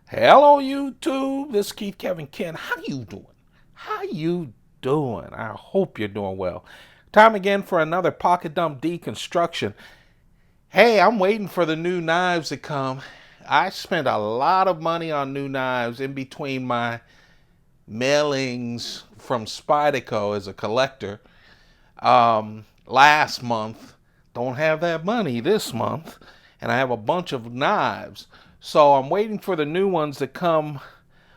Hello YouTube, this is Keith Kevin Ken. How you doing? How you doing? I hope you're doing well. Time again for another pocket dump deconstruction. Hey, I'm waiting for the new knives to come. I spent a lot of money on new knives in between my mailings from Spyderco as a collector last month. Don't have that money this month, and I have a bunch of knives. So I'm waiting for the new ones to come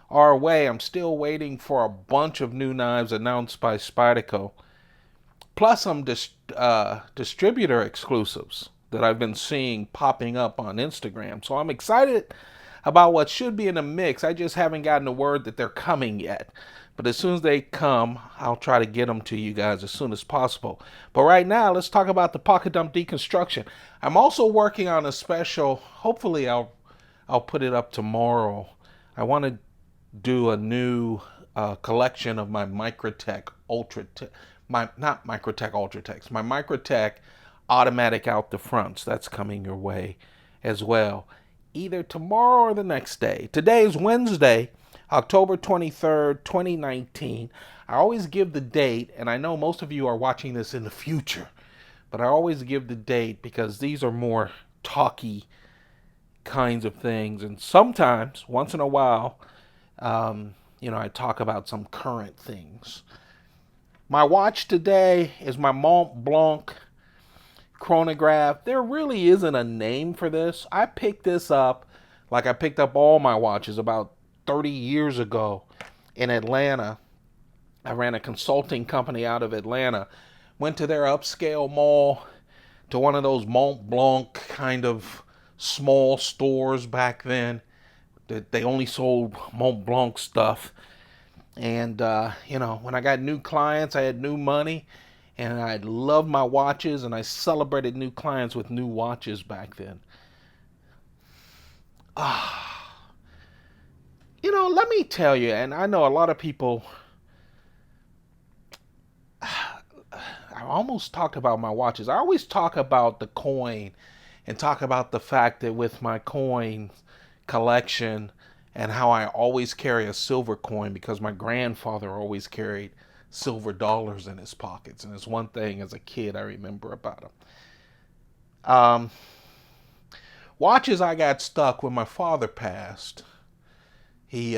our way. I'm still waiting for a bunch of new knives announced by Spyderco. Plus some distributor exclusives that I've been seeing popping up on Instagram. So I'm excited about what should be in the mix. I just haven't gotten the word that they're coming yet. But as soon as they come, I'll try to get them to you guys as soon as possible. But right now, let's talk about the pocket dump deconstruction. I'm also working on a special. Hopefully, I'll put it up tomorrow. I want to do a new collection of my Microtech Ultra, my not Microtech Ultratechs, my Microtech automatic out the fronts. That's coming your way as well, either tomorrow or the next day. Today is Wednesday, October 23rd, 2019. I always give the date, and I know most of you are watching this in the future, but I always give the date because these are more talky kinds of things, and sometimes, once in a while, I talk about some current things. My watch today is my Mont Blanc chronograph. There really isn't a name for this. I picked this up like I picked up all my watches about 30 years ago in Atlanta. I ran a consulting company out of Atlanta. Went to their upscale mall, to one of those Mont Blanc kind of small stores back then that they only sold Mont Blanc stuff. And, when I got new clients, I had new money, and I loved my watches, and I celebrated new clients with new watches back then. Let me tell you, and I know a lot of people, I almost talked about my watches. I always talk about the coin and talk about the fact that with my coin collection and how I always carry a silver coin because my grandfather always carried silver dollars in his pockets. And it's one thing as a kid I remember about him. Um, Watches I got stuck when my father passed. He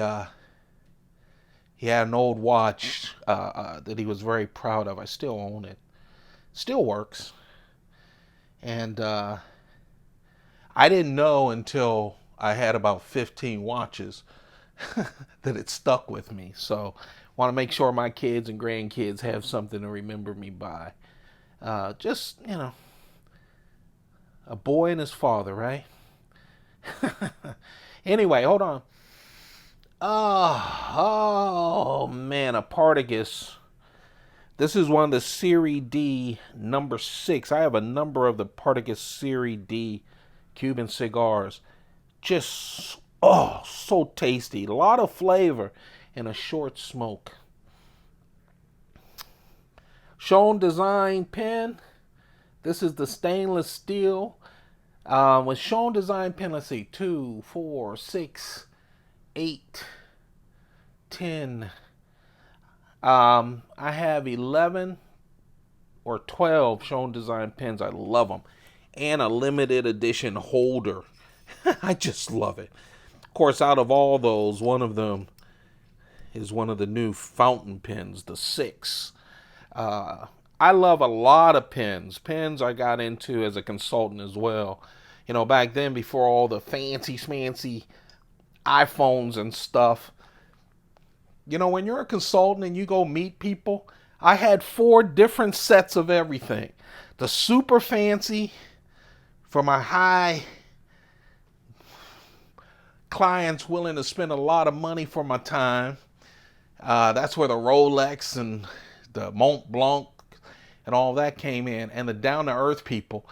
he had an old watch that he was very proud of. I still own it. Still works. And I didn't know until I had about 15 watches that it stuck with me. So I want to make sure my kids and grandkids have something to remember me by. A boy and his father, right? Anyway, hold on. Oh man, a Partagas. This is one of the Series D number 6. I have a number of the Partagas Series D Cuban cigars. Just, so tasty. A lot of flavor and a short smoke. Shown design pen. This is the stainless steel. With shown design pen, let's see, 2, 4, 6, 8, 10. I have 11 or 12 shown design pens. I love them. And a limited edition holder. I just love it. Of course, out of all those, one of them is one of the new fountain pens, the 6. I love a lot of pens. Pens I got into as a consultant as well. Back then, before all the fancy iPhones and stuff, when you're a consultant and you go meet people, I had 4 different sets of everything. The super fancy for my high clients willing to spend a lot of money for my time. That's where the Rolex and the Mont Blanc and all that came in, and the down to earth people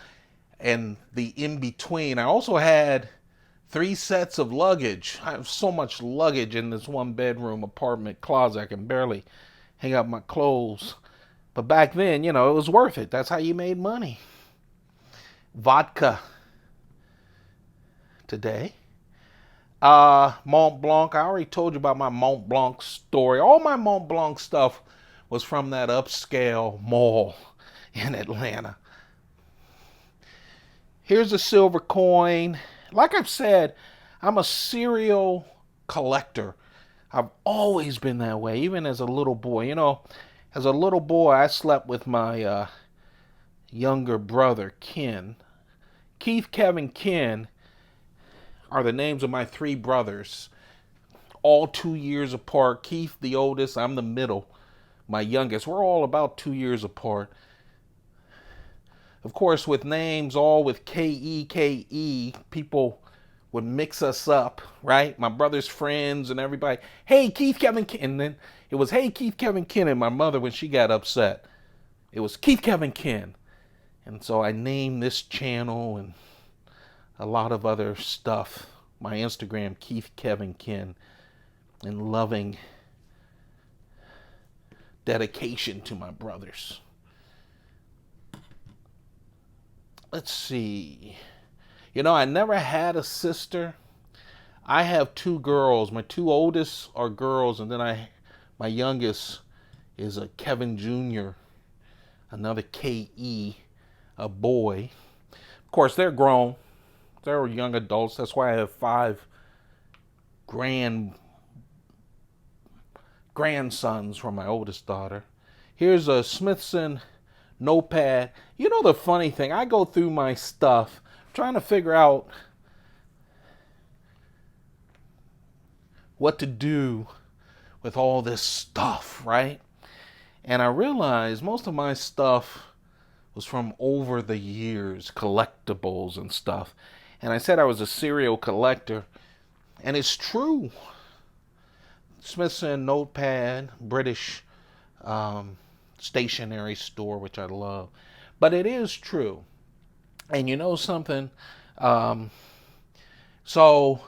and the in between. I also had 3 sets of luggage. I have so much luggage in this 1-bedroom apartment closet. I can barely hang up my clothes. But back then, it was worth it. That's how you made money. Vodka today. Mont Blanc. I already told you about my Mont Blanc story. All my Mont Blanc stuff was from that upscale mall in Atlanta. Here's a silver coin. Like I've said, I'm a serial collector. I've always been that way, even as a little boy. You know, as a little boy, I slept with my younger brother, Ken. Keith, Kevin, Ken are the names of my three brothers, all 2 years apart. Keith, the oldest, I'm the middle, my youngest. We're all about 2 years apart. Of course, with names all with K-E, people would mix us up, right? My brother's friends and everybody. Hey, Keith, Kevin, Ken. And then it was, hey, Keith, Kevin, Ken. And my mother, when she got upset, it was Keith, Kevin, Ken. And so I named this channel and a lot of other stuff. My Instagram, Keith, Kevin, Ken. In loving dedication to my brothers. Let's see. You know, I never had a sister. I have two girls. My two oldest are girls, and then my youngest is a Kevin Jr., another K-E, a boy. Of course, they're grown. They're young adults. That's why I have 5 grandsons from my oldest daughter. Here's a Smithson notepad. You know the funny thing, I go through my stuff trying to figure out what to do with all this stuff, right? And I realized most of my stuff was from over the years, collectibles and stuff. And I said I was a serial collector, and it's true. Smithson notepad, British stationery store, which I love. But it is true. And you know something? So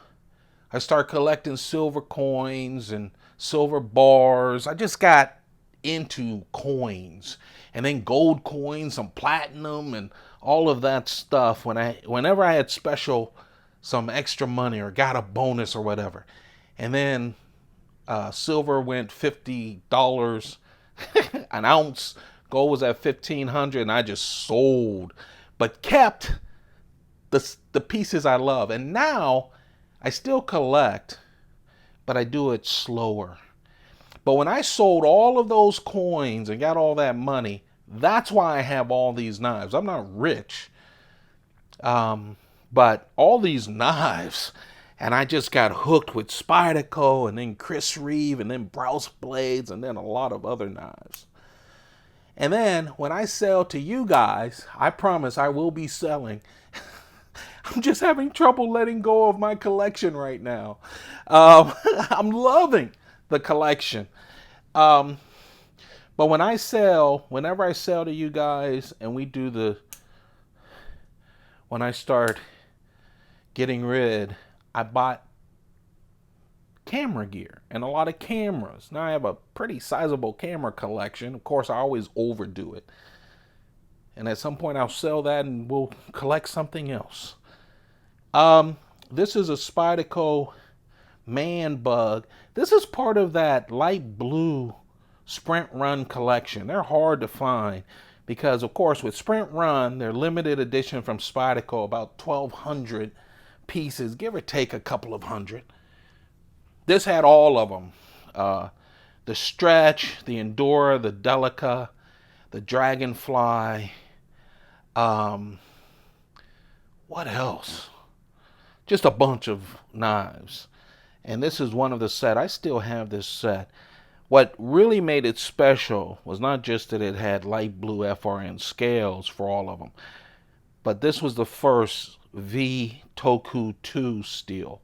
I start collecting silver coins and silver bars. I just got into coins. And then gold coins, some platinum, and all of that stuff. Whenever I had some extra money or got a bonus or whatever. And then silver went $50 an ounce. Gold was at $1,500, and I just sold, but kept the pieces I love. And now I still collect, but I do it slower. But when I sold all of those coins and got all that money, that's why I have all these knives. I'm not rich, but all these knives. And I just got hooked with Spyderco and then Chris Reeve and then Browse Blades and then a lot of other knives. And then when I sell to you guys, I promise I will be selling. I'm just having trouble letting go of my collection right now. I'm loving the collection. But whenever I sell to you guys and when I start getting rid, I bought camera gear and a lot of cameras. Now I have a pretty sizable camera collection. Of course, I always overdo it. And at some point I'll sell that and we'll collect something else. This is a Spyderco ManBug. This is part of that light blue Sprint Run collection. They're hard to find because, of course, with Sprint Run, they're limited edition from Spyderco, about 1,200 pieces, give or take a couple of hundred. This had all of them. The Stretch, the Endura, the Delica, the Dragonfly. What else? Just a bunch of knives. And this is one of the set. I still have this set. What really made it special was not just that it had light blue FRN scales for all of them, but this was the first V Toku 2 steel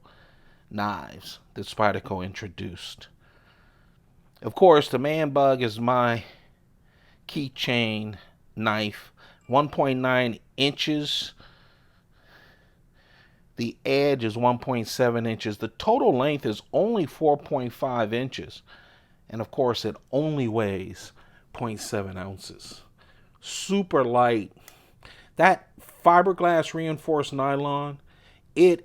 knives that Spyderco introduced. Of course, the ManBug is my keychain knife, 1.9 inches. The edge is 1.7 inches. The total length is only 4.5 inches. And of course, it only weighs 0.7 ounces. Super light. That fiberglass reinforced nylon, it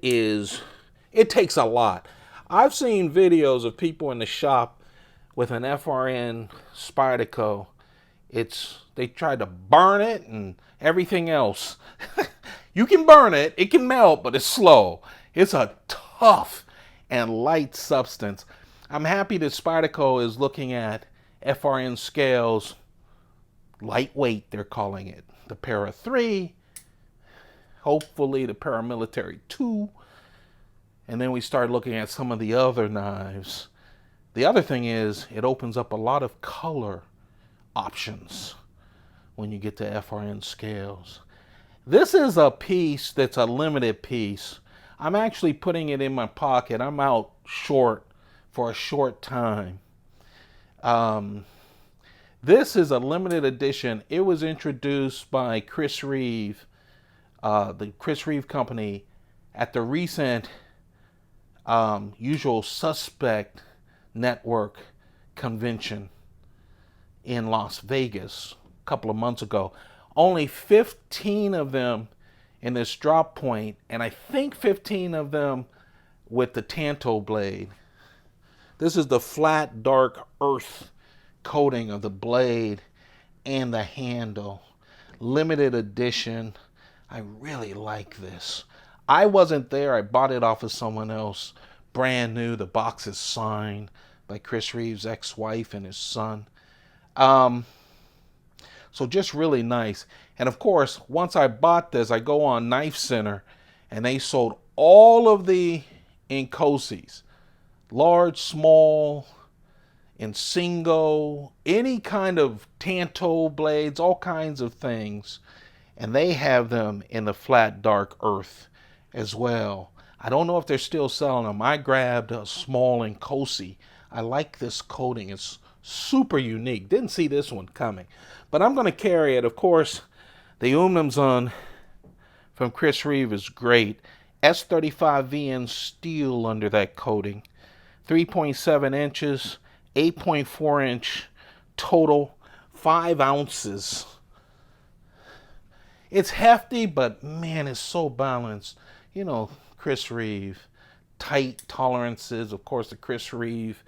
It takes a lot. I've seen videos of people in the shop with an FRN Spyderco. They tried to burn it and everything else. You can burn it, it can melt, but it's slow. It's a tough and light substance. I'm happy that Spyderco is looking at FRN scales, lightweight they're calling it. The Para 3, hopefully the Paramilitary 2, and then we start looking at some of the other knives. The other thing is it opens up a lot of color options when you get to FRN scales. This is a piece that's a limited piece. I'm actually putting it in my pocket. I'm out short for a short time. This is a limited edition. It was introduced by Chris Reeve, the Chris Reeve Company, at the recent Usual Suspect Network convention in Las Vegas a couple of months ago. Only 15 of them in this drop point, and I think 15 of them with the Tanto blade. This is the flat, dark earth coating of the blade and the handle. Limited edition. I really like this. I wasn't there. I bought it off of someone else. Brand new. The box is signed by Chris Reeve's ex-wife and his son. So just really nice. And of course, once I bought this, I go on Knife Center and they sold all of the Incosis. Large, small, Insingo, any kind of Tanto blades, all kinds of things. And they have them in the flat, dark earth as well. I don't know if they're still selling them. I grabbed a small Incosi. I like this coating. It's super unique. Didn't see this one coming. But I'm going to carry it. Of course, the Umnumzaan from Chris Reeve is great. S35VN steel under that coating. 3.7 inches, 8.4 inch total, 5 ounces. It's hefty, but man, it's so balanced. You know, Chris Reeve, tight tolerances. Of course, the Chris Reeve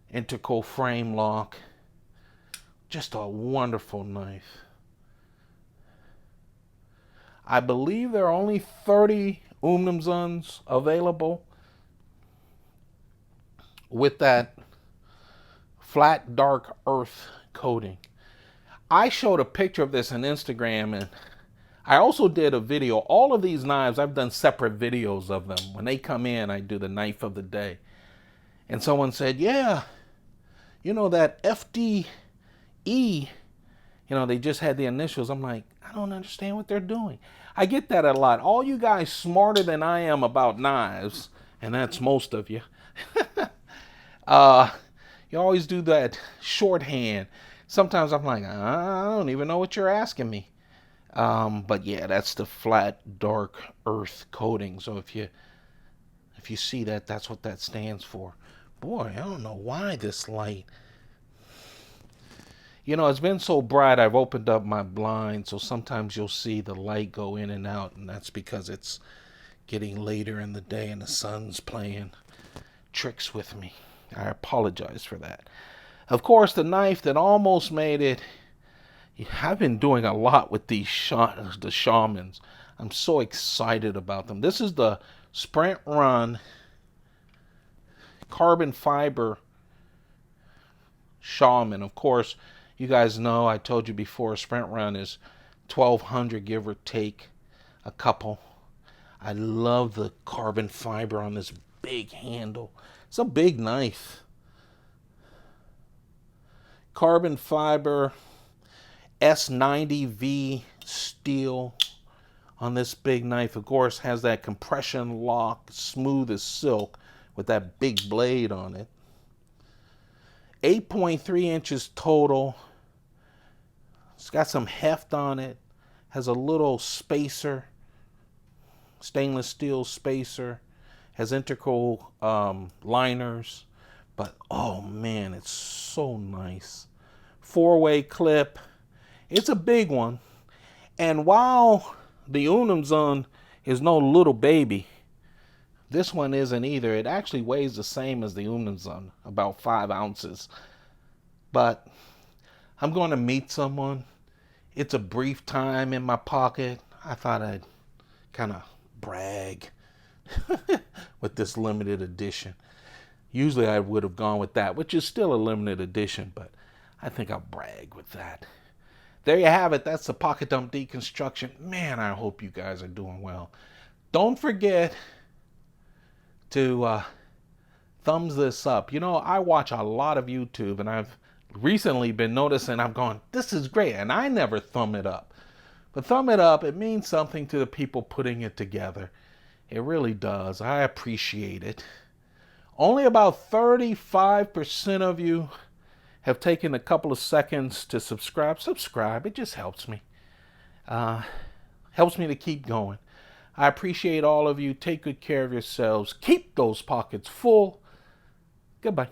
integral frame lock. Just a wonderful knife. I believe there are only 30 Umnumzaans available with that flat dark earth coating. I showed a picture of this on Instagram, and I also did a video. All of these knives, I've done separate videos of them. When they come in, I do the knife of the day. And someone said, yeah, you know, that FDE, you know, they just had the initials. I'm like, I don't understand what they're doing. I get that a lot. All you guys smarter than I am about knives, and that's most of you, you always do that shorthand. Sometimes I'm like, I don't even know what you're asking me. But yeah, that's the flat, dark earth coating. So if you see that, that's what that stands for. Boy, I don't know why this light. You know, it's been so bright, I've opened up my blind, so sometimes you'll see the light go in and out, and that's because it's getting later in the day and the sun's playing tricks with me. I apologize for that. Of course, the knife that almost made it, I've been doing a lot with these the Shamans. I'm so excited about them. This is the Sprint Run carbon fiber Shaman. Of course, you guys know, I told you before, Sprint Run is 1,200, give or take a couple. I love the carbon fiber on this big handle. It's a big knife. Carbon fiber S90V steel on this big knife. Of course, has that compression lock, smooth as silk, with that big blade on it. 8.3 inches total. It's got some heft on it. Has a little spacer, stainless steel spacer. Has integral liners. But oh man, it's so nice. 4-way clip. It's a big one. And while the Umnumzaan is no little baby, This one isn't either. It actually weighs the same as the Umnumzaan, about 5 ounces. But I'm going to meet someone. It's a brief time in my pocket. I thought I'd kind of brag with this limited edition. Usually I would have gone with that, which is still a limited edition, but I think I'll brag with that. There you have it. That's the Pocket Dump Deconstruction. Man, I hope you guys are doing well. Don't forget to thumbs this up. You know, I watch a lot of YouTube, and I've recently been noticing, I'm going, this is great, and I never thumb it up. But thumb it up, it means something to the people putting it together. It really does. I appreciate it. Only about 35% of you have taken a couple of seconds to subscribe. Subscribe. It just helps me. Helps me to keep going. I appreciate all of you. Take good care of yourselves. Keep those pockets full. Goodbye.